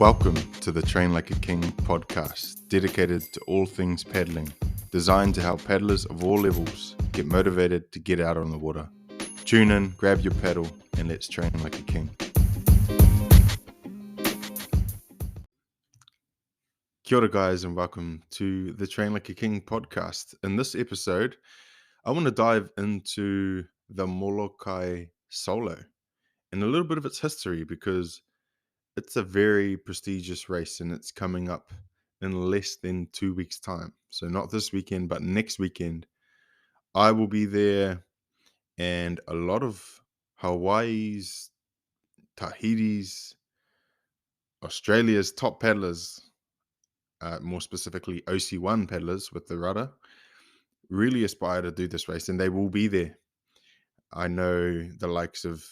Welcome to the Train Like a King podcast, dedicated to all things paddling, designed to help paddlers of all levels get motivated to get out on the water. Tune in, grab your paddle, and let's train like a king. Kia ora guys, and welcome to the Train Like a King podcast. In this episode, I want to dive into the Molokai Solo and a little bit of its history, because it's a very prestigious race and it's coming up in less than 2 weeks' time. So not this weekend, but next weekend. I will be there, and a lot of Hawaii's, Tahiti's, Australia's top paddlers, more specifically OC1 paddlers with the rudder, really aspire to do this race, and they will be there. I know the likes of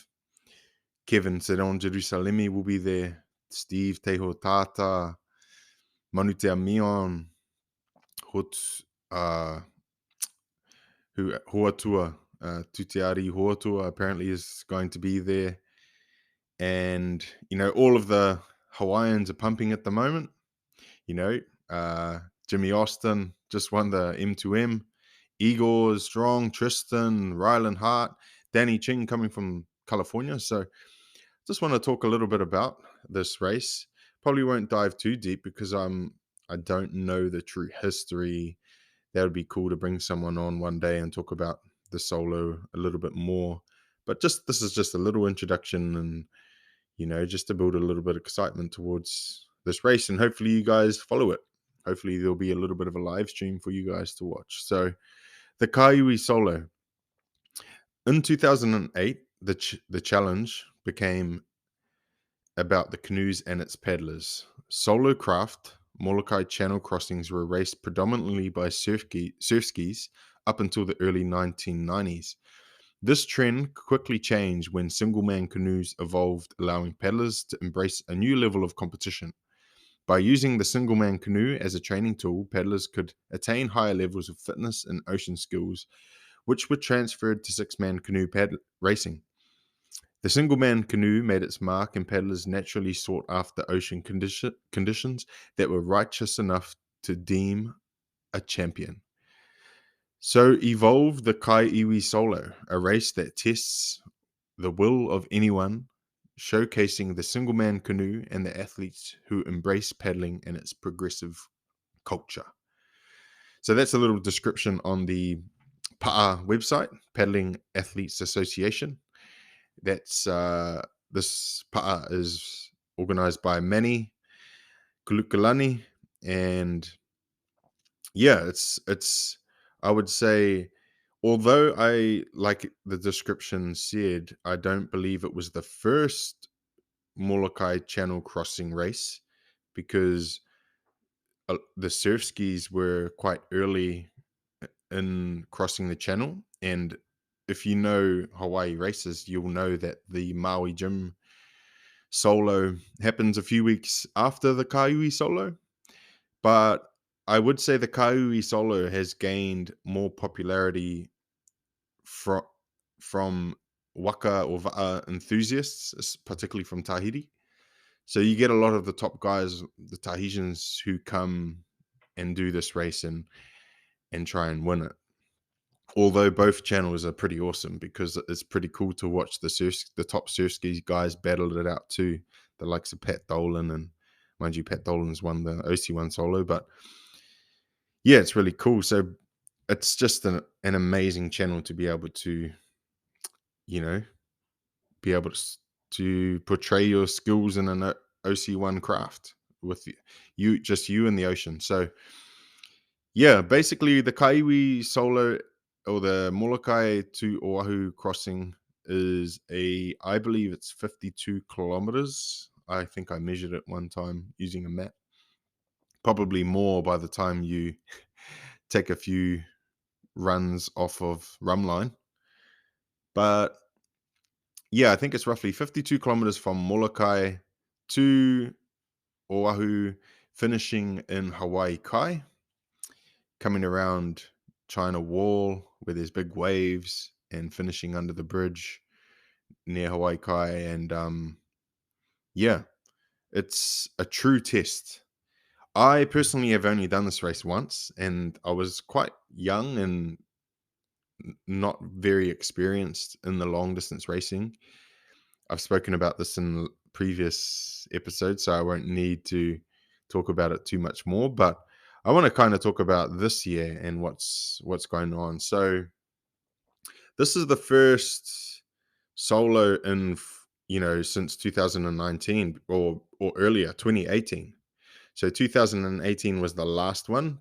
Kevin Seron Jerusalemi will be there, Steve Teho Tata, Manutea Mion, Hoatua, Tutiari Hoatua apparently is going to be there. And, all of the Hawaiians are pumping at the moment. Jimmy Austin just won the M2M. Igor is strong, Tristan, Rylan Hart, Danny Ching coming from California. So just want to talk a little bit about this race. Probably won't dive too deep because I don't know the true history. That would be cool to bring someone on one day and talk about the solo a little bit more. But this is just a little introduction, and just to build a little bit of excitement towards this race, and hopefully you guys follow it. Hopefully there'll be a little bit of a live stream for you guys to watch. So the Kaiwi Solo. In 2008, the challenge became about the canoes and its paddlers. Solo craft Molokai Channel crossings were raced predominantly by surf skis up until the early 1990s. This trend quickly changed when single-man canoes evolved, allowing paddlers to embrace a new level of competition. By using the single-man canoe as a training tool, paddlers could attain higher levels of fitness and ocean skills, which were transferred to six-man canoe racing. The single-man canoe made its mark, and paddlers naturally sought after ocean conditions that were righteous enough to deem a champion. So evolved the Kaiwi Solo, a race that tests the will of anyone, showcasing the single-man canoe and the athletes who embrace paddling and its progressive culture. So that's a little description on the Pa'a website, Paddling Athletes Association. That's this Pa'a is organized by Manny Kulukalani, and yeah, it's I would say, although I, like the description said, I don't believe it was the first Molokai Channel crossing race, because the surf skis were quite early in crossing the channel. And if you know Hawaii races, you'll know that the Maui Jim Solo happens a few weeks after the Kaiwi Solo. But I would say the Kaiwi Solo has gained more popularity from waka or va'a enthusiasts, particularly from Tahiti. So you get a lot of the top guys, the Tahitians, who come and do this race and try and win it. Although both channels are pretty awesome, because it's pretty cool to watch the top surf ski guys battle it out too. The likes of Pat Dolan, and mind you, Pat Dolan's won the OC1 Solo, but yeah, it's really cool. So it's just an amazing channel to be able to, be able to portray your skills in an OC1 craft with you in the ocean. So yeah, basically the Kaiwi Solo, or the Molokai to Oahu crossing, is I believe it's 52 kilometers. I think I measured it one time using a map. Probably more by the time you take a few runs off of Rumline. But yeah, I think it's roughly 52 kilometers from Molokai to Oahu, finishing in Hawaii Kai, coming around China Wall where there's big waves, and finishing under the bridge near Hawaii Kai. And yeah, It's a true test. I personally have only done this race once, and I was quite young and not very experienced in the long distance racing. I've spoken about this in previous episodes, so I won't need to talk about it too much more. But I want to kind of talk about this year and what's going on. So this is the first solo in since 2019 or earlier 2018. So 2018 was the last one.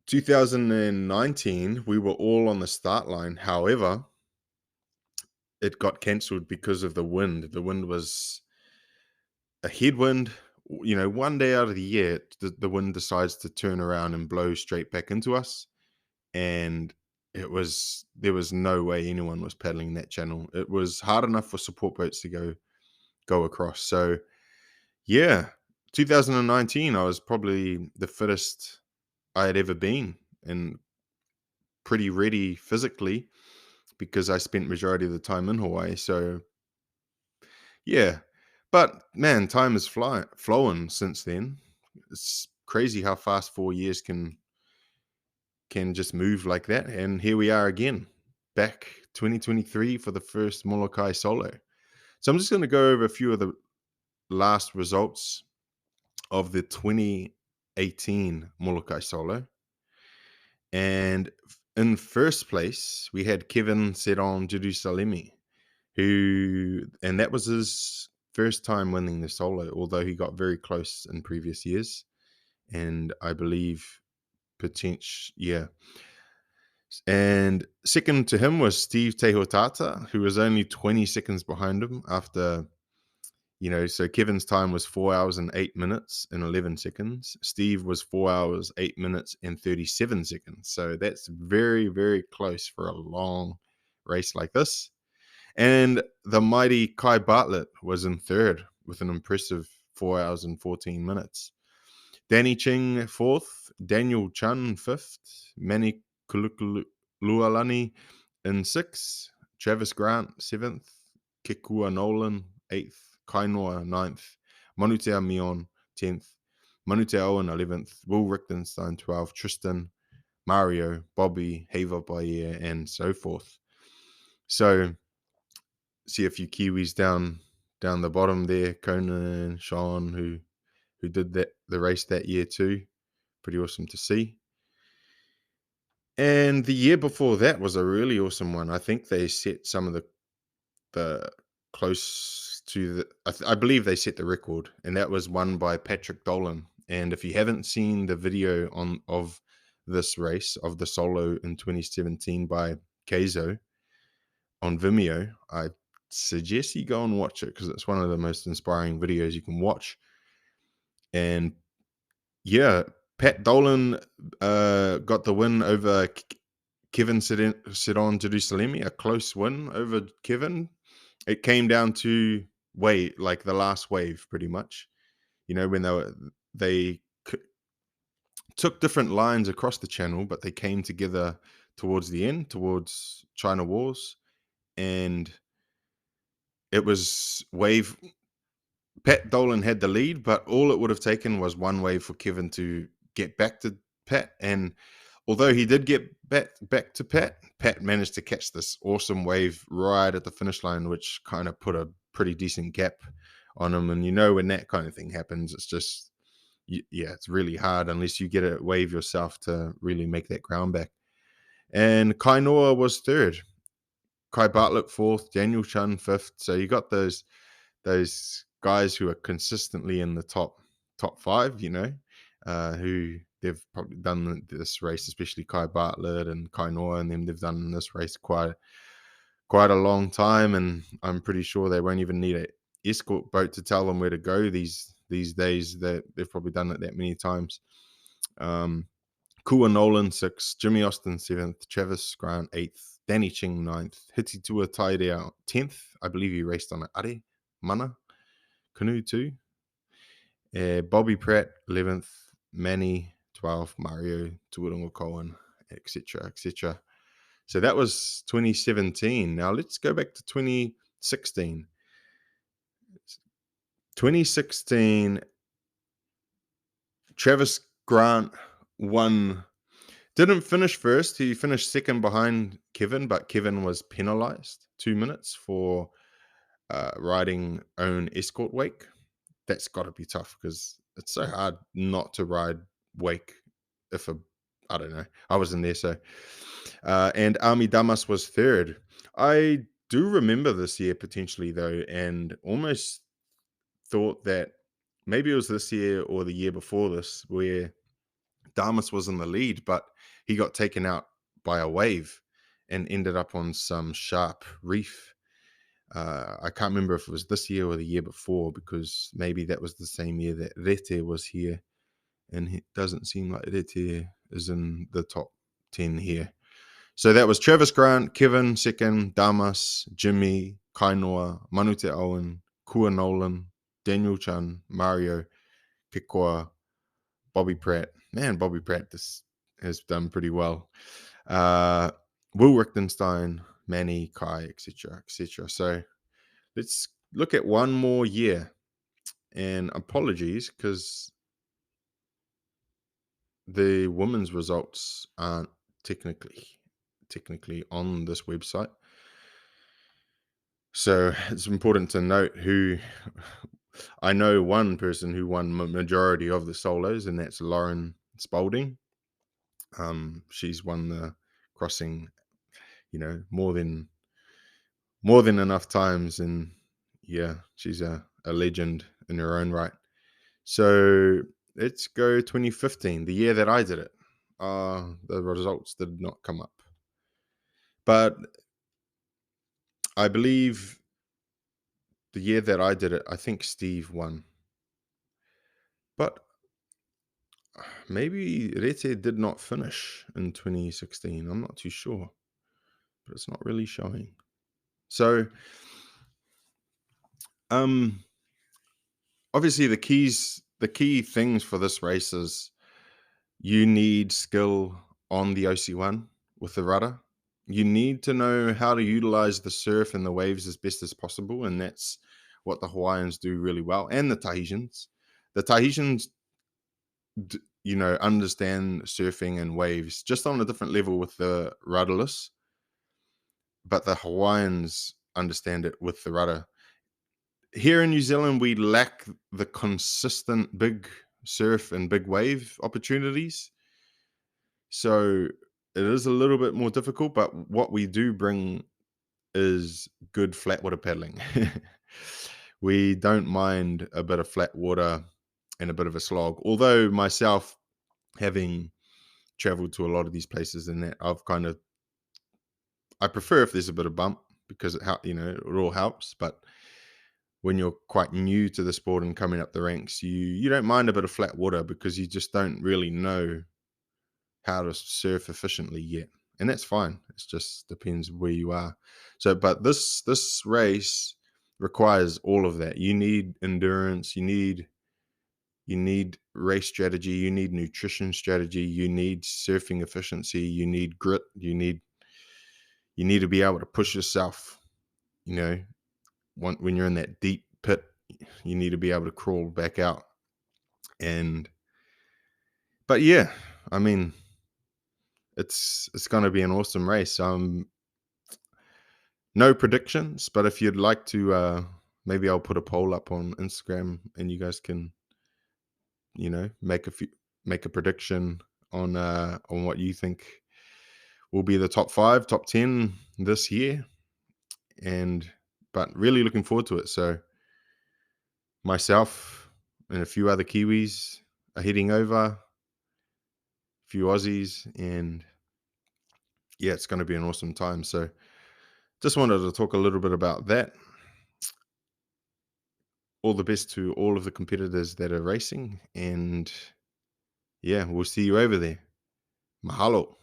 2019 we were all on the start line. However, it got cancelled because of the wind. The wind was a headwind. One day out of the year, the wind decides to turn around and blow straight back into us. And there was no way anyone was paddling that channel. It was hard enough for support boats to go across. So yeah, 2019, I was probably the fittest I had ever been and pretty ready physically because I spent majority of the time in Hawaii. So yeah, but man, time has flown since then. It's crazy how fast 4 years can just move like that. And here we are again, back 2023 for the first Molokai Solo. So I'm just going to go over a few of the last results of the 2018 Molokai Solo. And in first place, we had Kevin Seron Jerusalemi, and that was his first time winning the solo, although he got very close in previous years. And I believe yeah. And second to him was Steve Tehotata, who was only 20 seconds behind him after, so Kevin's time was 4 hours and 8 minutes and 11 seconds. Steve was 4 hours, 8 minutes and 37 seconds. So that's very, very close for a long race like this. And the mighty Kai Bartlett was in third with an impressive 4 hours and 14 minutes. Danny Ching fourth, Daniel Chun fifth, Manny Kulukulualani in sixth, Travis Grant seventh, Kekua Nolan eighth, Kainoa ninth, Manutea Mion 10th, Manutea Owen 11th, Will Richtenstein 12th, Tristan, Mario, Bobby, Hava Bayer, and so forth. So see a few Kiwis down the bottom there, Conan, Sean, who did the race that year too. Pretty awesome to see. And the year before that was a really awesome one. I think they set some of the close to the I believe they set the record, and that was won by Patrick Dolan. And if you haven't seen the video of this race of the solo in 2017 by Keizo on Vimeo, I suggest you go and watch it because it's one of the most inspiring videos you can watch. And yeah, Pat Dolan got the win over Kevin Seron Jerusalemi, a close win over Kevin. It came down to like the last wave, pretty much. When they took different lines across the channel, but they came together towards the end, towards China Wars, and it was wave. Pat Dolan had the lead, but all it would have taken was one wave for Kevin to get back to Pat. And although he did get back to Pat managed to catch this awesome wave right at the finish line, which kind of put a pretty decent gap on him. And when that kind of thing happens, it's just, it's really hard unless you get a wave yourself to really make that ground back. And Kainoa was third, Kai Bartlett fourth, Daniel Chun fifth. So you got those guys who are consistently in the top five, who they've probably done this race, especially Kai Bartlett and Kainoa, and them. They've done this race quite a long time, and I'm pretty sure they won't even need an escort boat to tell them where to go these days. That they've probably done it that many times. Kua Nolan 6th, Jimmy Austin 7th, Travis Grant 8th, Danny Ching 9th, Hititua Taidea 10th. I believe he raced on an Are Mana canoe too. Bobby Pratt 11th, Manny 12th, Mario Tupuria Cohen, etc., etc. So that was 2017. Now let's go back to 2016. 2016, Travis Grant won. Didn't finish first. He finished second behind Kevin, but Kevin was penalized 2 minutes for riding own escort wake. That's got to be tough because it's so hard not to ride wake I don't know. I wasn't there, so. And Army Damas was third. I do remember this year potentially, though, and almost thought that maybe it was this year or the year before this where Damas was in the lead, but he got taken out by a wave and ended up on some sharp reef. I can't remember if it was this year or the year before, because maybe that was the same year that Rete was here, and it doesn't seem like Rete is in the top 10 here. So that was Travis Grant, Kevin second, Damas, Jimmy, Kainoa, Manute Owen, Kua Nolan, Daniel Chan, Mario, Kikoa, Bobby Pratt. Man, Bobby Pratt has done pretty well. Will Richtenstein, Manny, Kai, etc., etc. So let's look at one more year. And apologies, because the women's results aren't technically on this website. So it's important to note who. I know one person who won majority of the solos, and that's Lauren Spalding. She's won the crossing, more than enough times, and yeah, she's a legend in her own right. So let's go 2015, the year that I did it. The results did not come up, but I believe the year that I did it, I think Steve won, but maybe Rete did not finish in 2016. I'm not too sure, but it's not really showing. So, obviously the key things for this race is you need skill on the OC1 with the rudder. You need to know how to utilize the surf and the waves as best as possible, and that's what the Hawaiians do really well, and the Tahitians. The Tahitians, understand surfing and waves just on a different level with the rudderless, but the Hawaiians understand it with the rudder. Here in New Zealand, we lack the consistent big surf and big wave opportunities. So it is a little bit more difficult, but what we do bring is good flat water paddling. We don't mind a bit of flat water and a bit of a slog. Although myself, having traveled to a lot of these places, and that I prefer if there's a bit of bump, because it all helps. But when you're quite new to the sport and coming up the ranks, you don't mind a bit of flat water, because you just don't really know how to surf efficiently yet, and that's fine. It just depends where you are. So, but this race requires all of that. You need endurance. You need race strategy. You need nutrition strategy. You need surfing efficiency. You need grit. You need to be able to push yourself. When you're in that deep pit, you need to be able to crawl back out. But yeah, I mean, it's going to be an awesome race. No predictions, but if you'd like to, maybe I'll put a poll up on Instagram, and you guys can, make a prediction on what you think will be the top 5, top 10 this year, but really looking forward to it. So myself and a few other Kiwis are heading over, a few Aussies, and yeah, it's going to be an awesome time. So just wanted to talk a little bit about that. All the best to all of the competitors that are racing, and yeah, we'll see you over there. Mahalo.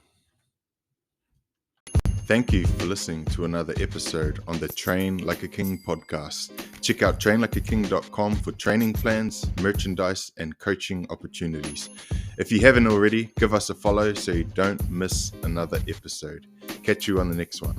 Thank you for listening to another episode on the Train Like a King podcast. Check out trainlikeaking.com for training plans, merchandise, and coaching opportunities. If you haven't already, give us a follow so you don't miss another episode. Catch you on the next one.